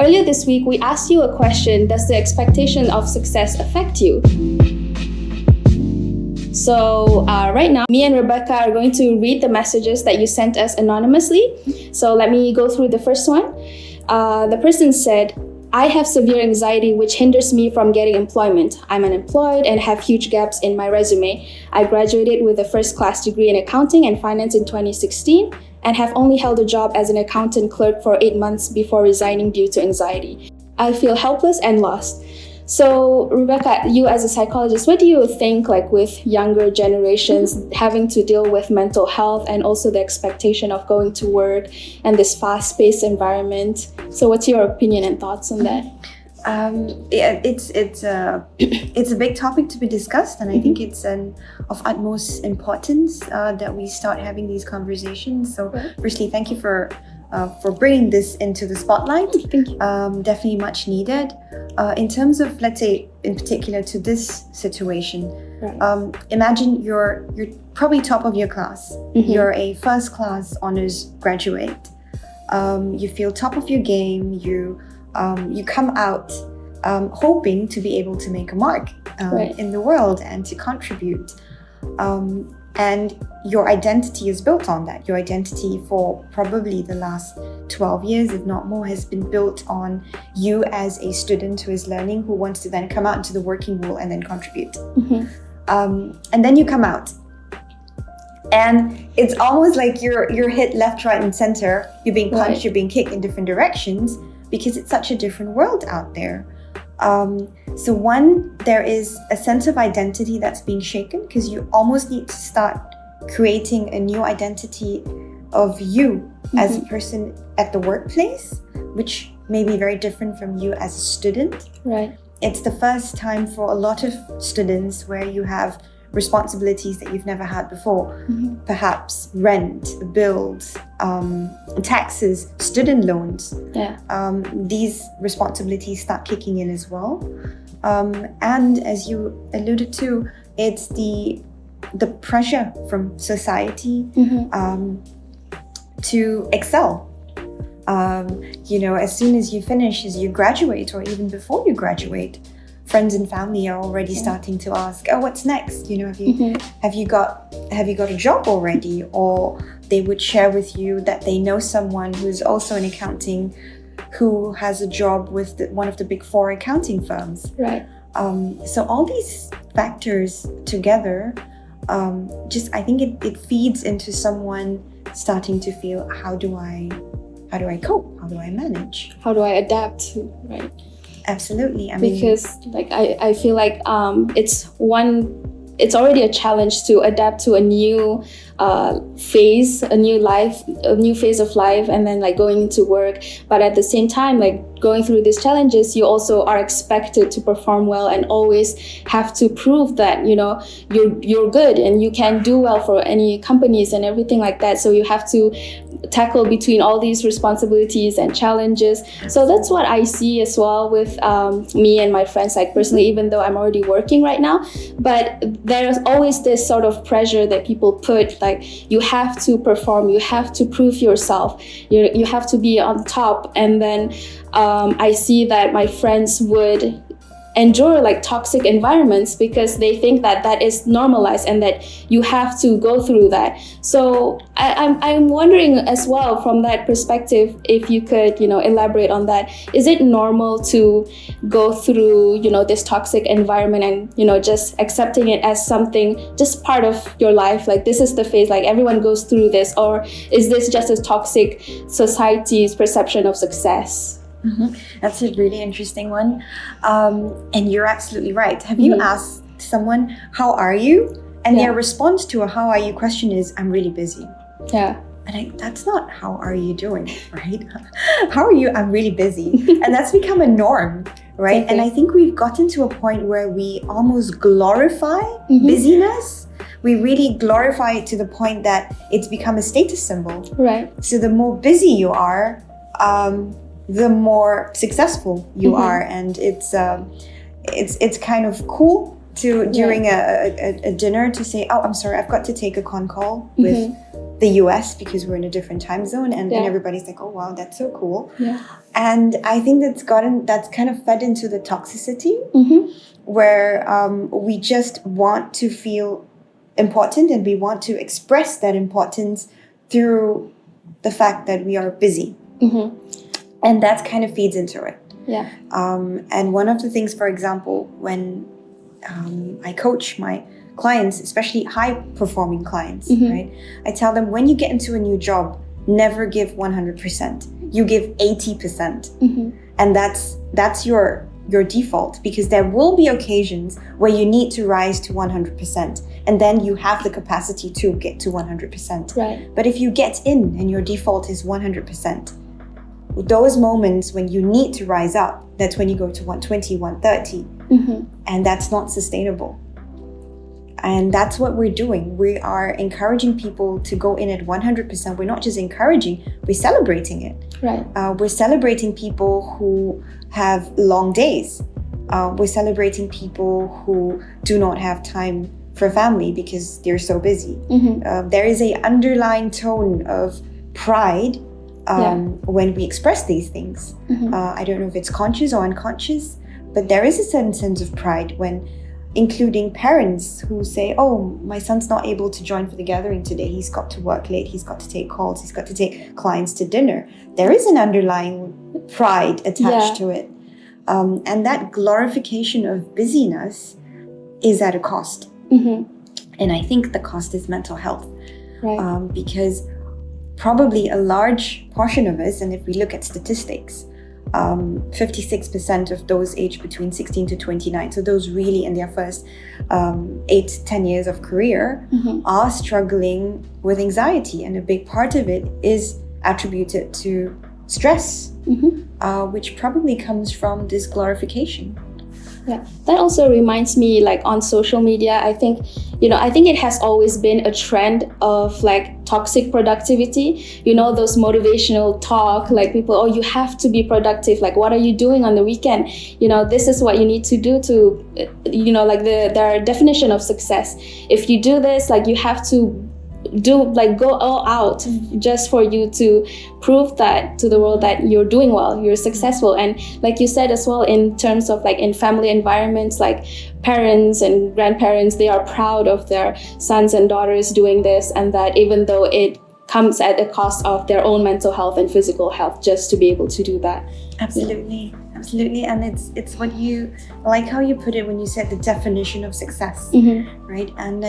Earlier this week, we asked you a question: does the expectation of success affect you? So right now, me and Rebekah are going to read the messages that you sent us anonymously. So let me go through the first one. The person said, I have severe anxiety which hinders me from getting employment. I'm unemployed and have huge gaps in my resume. I graduated with a first-class degree in accounting and finance in 2016 and have only held a job as an accountant clerk for 8 months before resigning due to anxiety. I feel helpless and lost. So Rebekah, you as a psychologist, what do you think, like with younger generations having to deal with mental health and also the expectation of going to work and this fast-paced environment? So what's your opinion and thoughts on that? It's a big topic to be discussed, and I think it's of utmost importance that we start having these conversations. So firstly, thank you for bringing this into the spotlight. Thank you. Definitely much needed. In terms of, let's say, in particular to this situation, imagine you're probably top of your class. You're a first class honors graduate. You feel top of your game. You come out hoping to be able to make a mark in the world and to contribute. And your identity is built on that. Your identity for probably the last 12 years, if not more, has been built on you as a student who is learning, who wants to then come out into the working world and then contribute. And then you come out. And it's almost like you're hit left, right, and center. You're being punched, you're being kicked in different directions because it's such a different world out there. So one, there is a sense of identity that's being shaken because you almost need to start creating a new identity of you as a person at the workplace, which may be very different from you as a student. Right. It's the first time for a lot of students where you have responsibilities that you've never had before. Perhaps rent, bills, taxes, student loans. These responsibilities start kicking in as well. And as you alluded to, it's the pressure from society to excel. As soon as you finish, as you graduate, or even before you graduate, friends and family are already starting to ask, "Oh, what's next? Have you got a job already?" Or they would share with you that they know someone who's also in accounting, who has a job with one of the big 4 accounting firms. Right. So all these factors together, I think it feeds into someone starting to feel, how do I cope? How do I manage? How do I adapt? Right. Absolutely. Because I feel like it's already a challenge to adapt to a new phase, a new phase of life, and then going into work. But at the same time, going through these challenges, you also are expected to perform well and always have to prove that you're good and you can do well for any companies and everything like that. So you have to tackle between all these responsibilities and challenges. So that's what I see as well with me and my friends, personally, even though I'm already working right now. But there's always this sort of pressure that people put, you have to perform, you have to prove yourself, you have to be on top. And then I see that my friends would endure toxic environments because they think that is normalized and that you have to go through that. So I'm wondering as well, from that perspective, if you could elaborate on that. Is it normal to go through this toxic environment and just accepting it as something, just part of your life, this is the phase, everyone goes through this? Or is this just a toxic society's perception of success? That's a really interesting one. And you're absolutely right. Have you asked someone, how are you? And their response to a how are you question is, I'm really busy. Yeah. And that's not how are you doing, right? How are you? I'm really busy. And that's become a norm, right? And I think we've gotten to a point where we almost glorify busyness. We really glorify it to the point that it's become a status symbol. Right. So the more busy you are, the more successful you are, and it's kind of cool to during a dinner to say, "Oh, I'm sorry, I've got to take a con call with the US because we're in a different time zone, and everybody's like, oh wow, that's so cool. Yeah. And I think that's kind of fed into the toxicity, where we just want to feel important, and we want to express that importance through the fact that we are busy. And that kind of feeds into it. Yeah. And one of the things, for example, when I coach my clients, especially high-performing clients, right? I tell them, when you get into a new job, never give 100%. You give 80%. And that's your default, because there will be occasions where you need to rise to 100%, and then you have the capacity to get to 100%. Right. But if you get in and your default is 100%, those moments when you need to rise up, that's when you go to 120, 130. And that's not sustainable. And that's what we're doing. We are encouraging people to go in at 100%. We're not just encouraging, we're celebrating it. Right. We're celebrating people who have long days. We're celebrating people who do not have time for family because they're so busy. There is an underlying tone of pride when we express these things. I don't know if it's conscious or unconscious, but there is a certain sense of pride when including parents who say, oh, my son's not able to join for the gathering today. He's got to work late. He's got to take calls. He's got to take clients to dinner. There is an underlying pride attached to it. And that glorification of busyness is at a cost. And I think the cost is mental health. Right. Because probably a large portion of us, and if we look at statistics, 56% of those aged between 16 to 29, so those really in their first 8-10 years of career, are struggling with anxiety. And a big part of it is attributed to stress, which probably comes from this glorification. Yeah, that also reminds me, like on social media, I think it has always been a trend of like toxic productivity. Those motivational talk, like people, oh, you have to be productive. Like, what are you doing on the weekend? This is what you need to do to, like their definition of success. If you do this, like you have to go all out just for you to prove that to the world that you're doing well, you're successful. And like you said as well, in terms of like in family environments, like parents and grandparents, they are proud of their sons and daughters doing this, and that even though it comes at the cost of their own mental health and physical health, just to be able to do that. Absolutely. And it's what you, like how you put it when you said the definition of success, right? And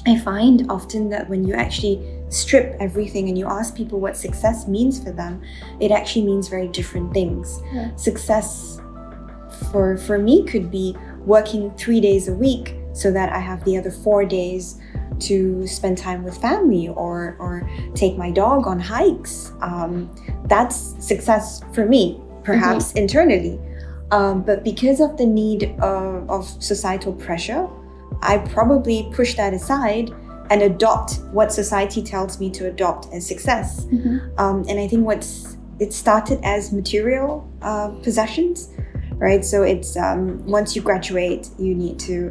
I find often that when you actually strip everything and you ask people what success means for them, it actually means very different things. Yeah. Success for me could be working 3 days a week so that I have the other 4 days to spend time with family or take my dog on hikes. That's success for me, perhaps internally. But because of the need of societal pressure, I probably push that aside and adopt what society tells me to adopt as success. And I think it started as material possessions, right? So it's once you graduate, you need to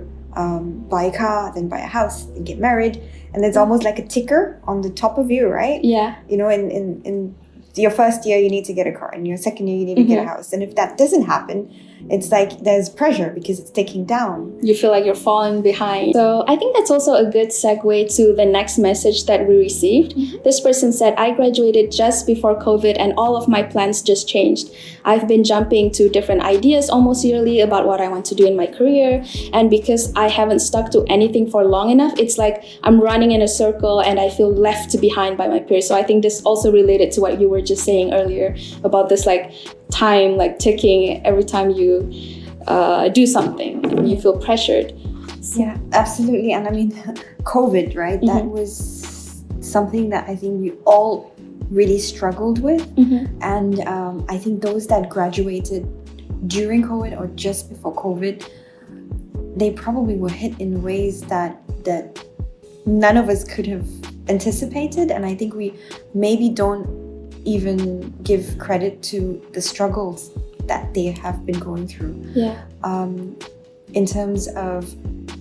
buy a car, then buy a house, then get married, and it's almost like a ticker on the top of you, right? Yeah. In your first year, you need to get a car. In your second year, you need to get a house. And if that doesn't happen, it's like there's pressure because it's ticking down. You feel like you're falling behind. So I think that's also a good segue to the next message that we received. This person said, I graduated just before COVID and all of my plans just changed. I've been jumping to different ideas almost yearly about what I want to do in my career. And because I haven't stuck to anything for long enough, it's like I'm running in a circle and I feel left behind by my peers. So I think this also related to what you were just saying earlier about this like time like ticking every time you do something and you feel pressured. Yeah, absolutely. And I mean, COVID, right? That was something that I think we all really struggled with. And I think those that graduated during COVID or just before COVID, they probably were hit in ways that none of us could have anticipated. And I think we maybe don't even give credit to the struggles that they have been going through. Yeah. In terms of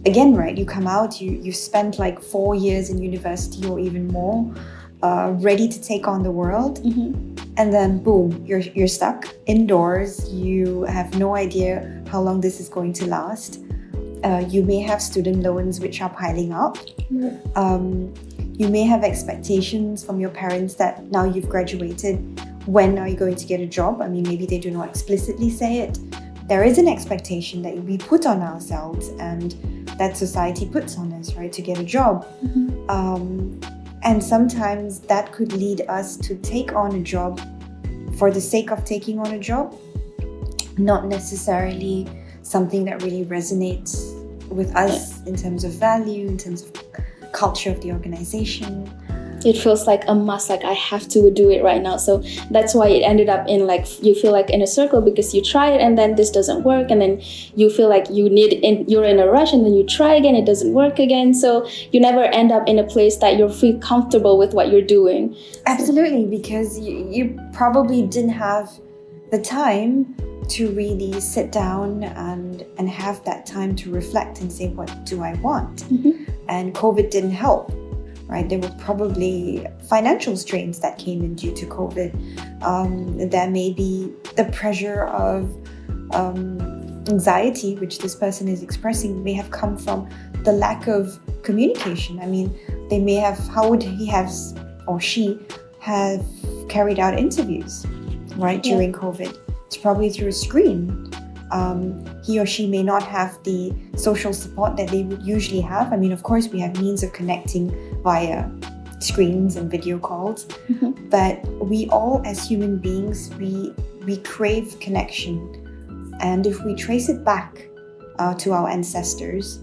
again, right, you come out, you spent like 4 years in university or even more, ready to take on the world. And then boom, you're stuck indoors. You have no idea how long this is going to last. You may have student loans which are piling up. You may have expectations from your parents that now you've graduated, when are you going to get a job? I mean, maybe they do not explicitly say it. There is an expectation that we put on ourselves and that society puts on us, right, to get a job. And sometimes that could lead us to take on a job for the sake of taking on a job, not necessarily something that really resonates with us in terms of value, in terms of culture of the organization. It feels like a must, like I have to do it right now. So that's why it ended up in like, you feel like in a circle because you try it and then this doesn't work, and then you feel like you're in a rush, and then you try again, it doesn't work again. So you never end up in a place that you feel comfortable with what you're doing. Absolutely, because you probably didn't have the time to really sit down and have that time to reflect and say, what do I want? And COVID didn't help. Right, there were probably financial strains that came in due to COVID. There may be the pressure of anxiety, which this person is expressing, may have come from the lack of communication. I mean, they may have, how would he have or she have carried out interviews, right, during COVID? It's probably through a screen. He or she may not have the social support that they would usually have. I mean, of course, we have means of connecting via screens and video calls, but we all, as human beings, we crave connection. And if we trace it back to our ancestors,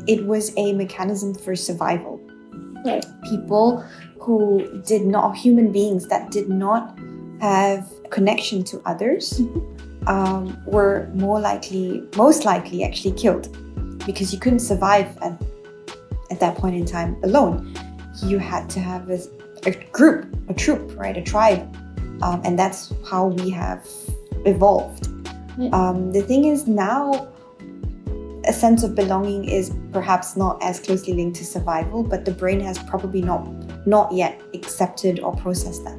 it was a mechanism for survival. Right. People who did not, human beings that did not have connection to others, were most likely actually killed, because you couldn't survive at that point in time alone. You had to have a group, a troop, right, a tribe, and that's how we have evolved. The thing is, now a sense of belonging is perhaps not as closely linked to survival, but the brain has probably not yet accepted or processed that.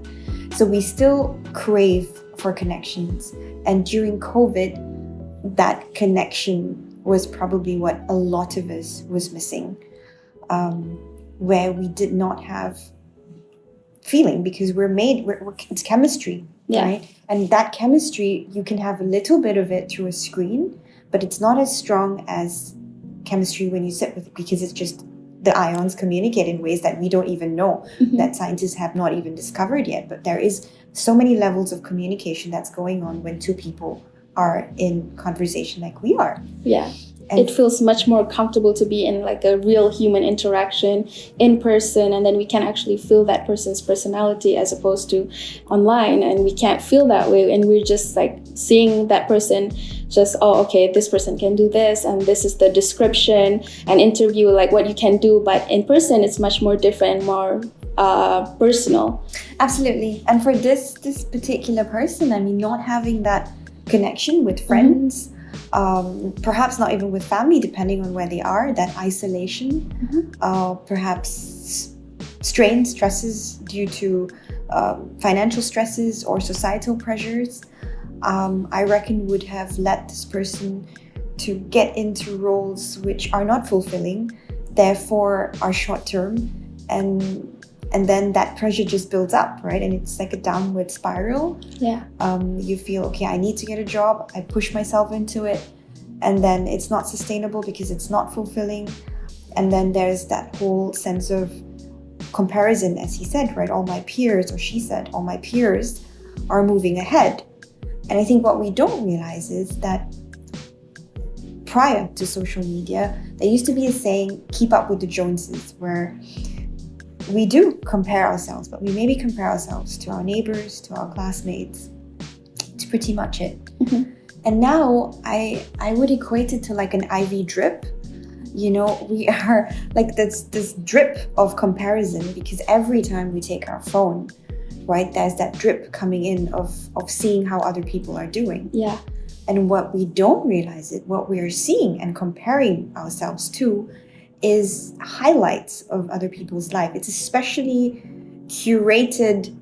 So we still crave for connections. And during COVID, that connection was probably what a lot of us was missing, where we did not have feeling, because it's chemistry, right? And that chemistry, you can have a little bit of it through a screen, but it's not as strong as chemistry when you sit with it, because it's just the ions communicate in ways that we don't even know, that scientists have not even discovered yet. But there is so many levels of communication that's going on when two people are in conversation like we are. Yeah. And it feels much more comfortable to be in like a real human interaction in person, and then we can actually feel that person's personality as opposed to online, and we can't feel that way, and we're just like seeing that person just, oh, okay, this person can do this, and this is the description and interview, like what you can do. But in person, it's much more different, more personal. Absolutely. And for this particular person, I mean, not having that connection with friends, perhaps not even with family, depending on where they are, that isolation, perhaps stresses due to financial stresses or societal pressures, I reckon would have led this person to get into roles which are not fulfilling, therefore are short-term, and then that pressure just builds up, right? And it's like a downward spiral. Yeah. You feel, okay, I need to get a job. I push myself into it. And then it's not sustainable because it's not fulfilling. And then there's that whole sense of comparison, as he said, right? All my peers, or she said, all my peers are moving ahead. And I think what we don't realize is that prior to social media, there used to be a saying, keep up with the Joneses, where we do compare ourselves, but we maybe compare ourselves to our neighbors, to our classmates. It's pretty much it. And now I would equate it to like an IV drip. You know, we are like this drip of comparison, because every time we take our phone, right, there's that drip coming in of seeing how other people are doing. Yeah. And what we don't realize it, what we are seeing and comparing ourselves to is highlights of other people's life. It's especially curated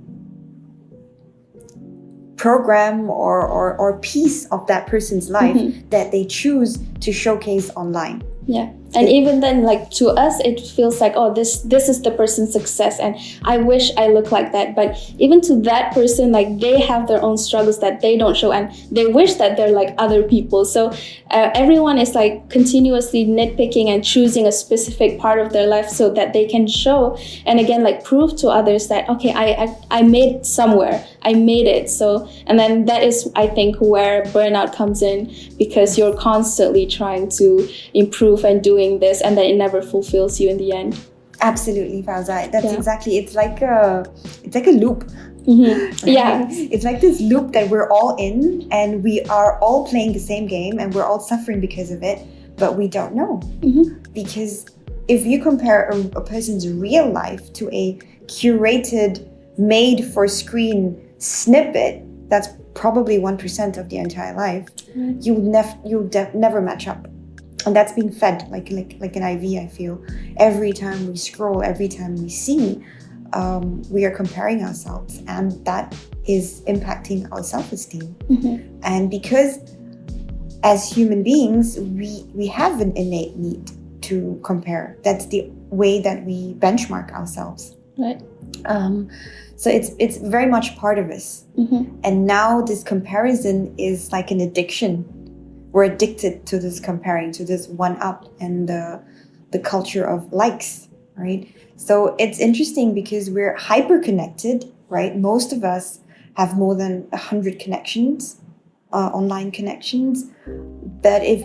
program or piece of that person's life that they choose to showcase online. Yeah. And even then, like, to us, it feels like, oh, this is the person's success, and I wish I look like that. But even to that person, like, they have their own struggles that they don't show, and they wish that they're like other people. So everyone is like continuously nitpicking and choosing a specific part of their life so that they can show and again like prove to others that, okay, I made it somewhere, I made it. So, and then that is, I think, where burnout comes in, because you're constantly trying to improve and doing this, and then it never fulfills you in the end. Absolutely, Fauza. That's exactly. It's like a loop. Right? Yeah, it's like this loop that we're all in, and we are all playing the same game, and we're all suffering because of it, but we don't know. Because if you compare a person's real life to a curated, made for screen snippet, that's probably 1% of the entire life. You'll never match up. And that's being fed like an IV, I feel. Every time we scroll, every time we see, we are comparing ourselves, and that is impacting our self-esteem. And because as human beings, we have an innate need to compare. That's the way that we benchmark ourselves. Right. So it's very much part of us. And now this comparison is like an addiction. We're addicted to this comparing, to this one-up, and the culture of likes, right? So it's interesting because we're hyper-connected, right? Most of us have more than 100 connections, online connections. But if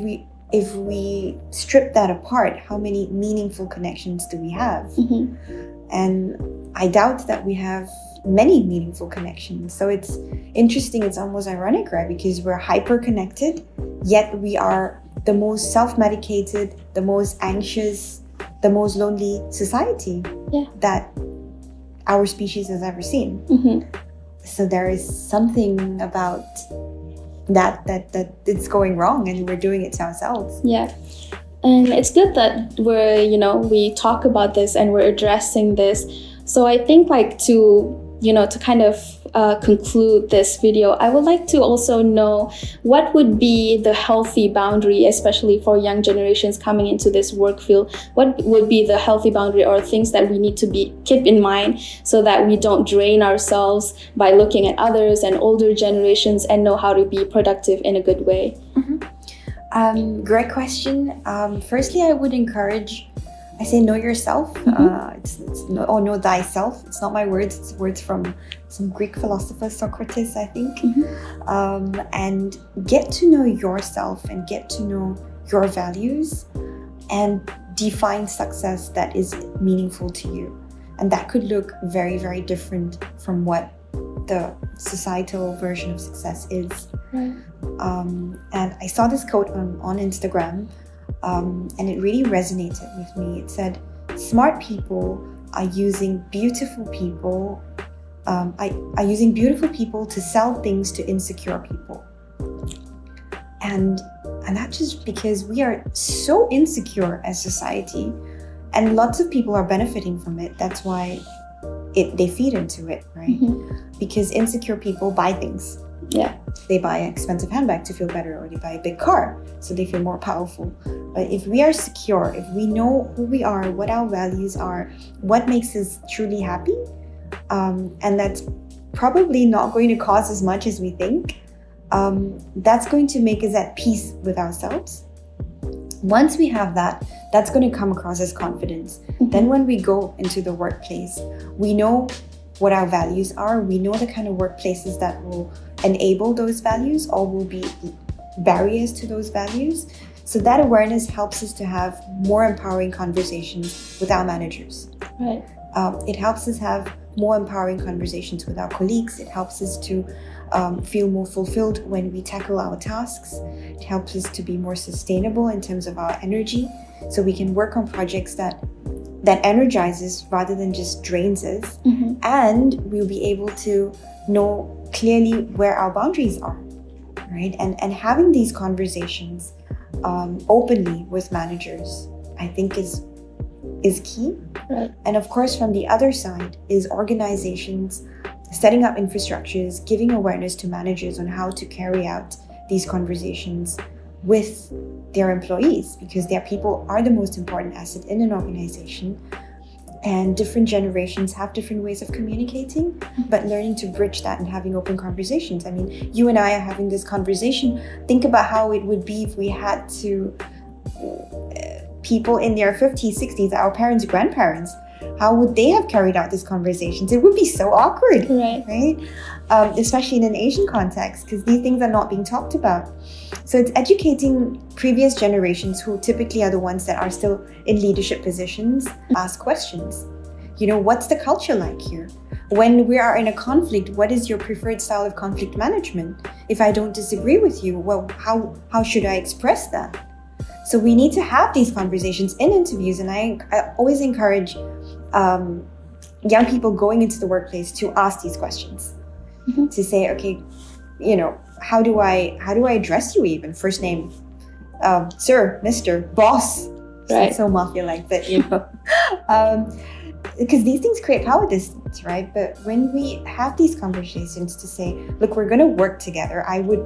we strip that apart, how many meaningful connections do we have? And I doubt that we have many meaningful connections. So it's interesting, it's almost ironic, right? Because we're hyper-connected, yet we are the most self-medicated, the most anxious, the most lonely society that our species has ever seen. So there is something about that it's going wrong, and we're doing it to ourselves. Yeah. And it's good that we talk about this and we're addressing this. So I think like to kind of conclude this video, I would like to also know what would be the healthy boundary, especially for young generations coming into this work field. What would be the healthy boundary or things that we need to keep in mind so that we don't drain ourselves by looking at others and older generations, and know how to be productive in a good way? Great question. Firstly, I would encourage, I say know yourself. Know thyself. It's not my words. It's words from some Greek philosopher, Socrates, I think. And get to know yourself and get to know your values and define success that is meaningful to you. And that could look very, very different from what the societal version of success is. And I saw this quote on Instagram, and it really resonated with me. It said, smart people are using beautiful people to sell things to insecure people. And that's just because we are so insecure as society, and lots of people are benefiting from it. That's why they feed into it, right? Because insecure people buy things. Yeah. They buy an expensive handbag to feel better, or they buy a big car so they feel more powerful. But if we are secure, if we know who we are, what our values are, what makes us truly happy, and that's probably not going to cost as much as we think, that's going to make us at peace with ourselves. Once we have that, that's going to come across as confidence. Then when we go into the workplace, we know what our values are. We know the kind of workplaces that will enable those values or will be barriers to those values. So that awareness helps us to have more empowering conversations with our managers. Right. It helps us have more empowering conversations with our colleagues. It helps us to feel more fulfilled when we tackle our tasks. It helps us to be more sustainable in terms of our energy, so we can work on projects that energizes rather than just drains us. And we'll be able to know clearly where our boundaries are, right? And having these conversations openly with managers, I think is key. Right. And of course, from the other side is organizations setting up infrastructures, giving awareness to managers on how to carry out these conversations with their employees, because their people are the most important asset in an organization. And different generations have different ways of communicating, but learning to bridge that and having open conversations. I mean, you and I are having this conversation. Think about how it would be if we had to, people in their 50s, 60s, our parents, grandparents, how would they have carried out these conversations? It would be so awkward, right? Especially in an Asian context, because these things are not being talked about. So it's educating previous generations, who typically are the ones that are still in leadership positions, ask questions. You know, what's the culture like here? When we are in a conflict, what is your preferred style of conflict management? If I don't disagree with you, well, how should I express that? So we need to have these conversations in interviews, and I always encourage young people going into the workplace to ask these questions, to say, okay, you know, how do I address you even? First name, sir, Mr., boss. Right. So mafia-like, but you know, because these things create power distance, right? But when we have these conversations to say, look, we're going to work together. I would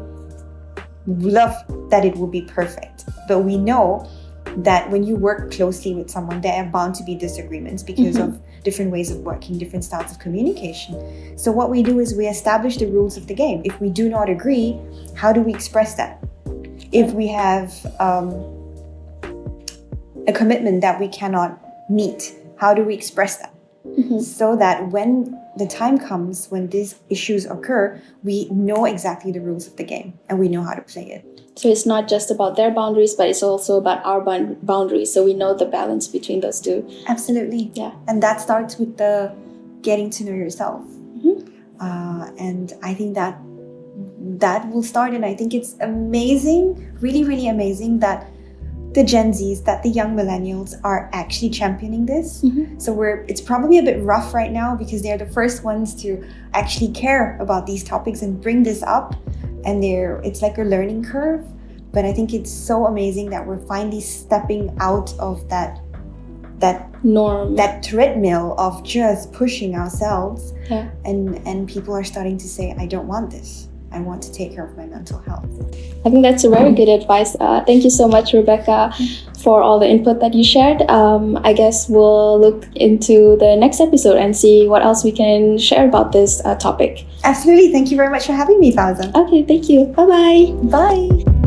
love that it will be perfect, but we know that when you work closely with someone, there are bound to be disagreements because of different ways of working, different styles of communication. So what we do is we establish the rules of the game. If we do not agree, how do we express that? If we have a commitment that we cannot meet, how do we express that? So that when the time comes, when these issues occur, we know exactly the rules of the game and we know how to play it. So it's not just about their boundaries, but it's also about our boundaries. So we know the balance between those two. Absolutely. Yeah. And that starts with the getting to know yourself. And I think that will start. And I think it's amazing, really, really amazing that the Gen Zs, that the young millennials are actually championing this. So it's probably a bit rough right now because they're the first ones to actually care about these topics and bring this up. And it's like a learning curve. But I think it's so amazing that we're finally stepping out of that norm, that treadmill of just pushing ourselves. Yeah. And people are starting to say, I don't want this. I want to take care of my mental health. I think that's a very good advice. Thank you so much, Rebekah, for all the input that you shared. I guess we'll look into the next episode and see what else we can share about this topic. Absolutely. Thank you very much for having me, Fauza. Okay, thank you. Bye-bye. Bye.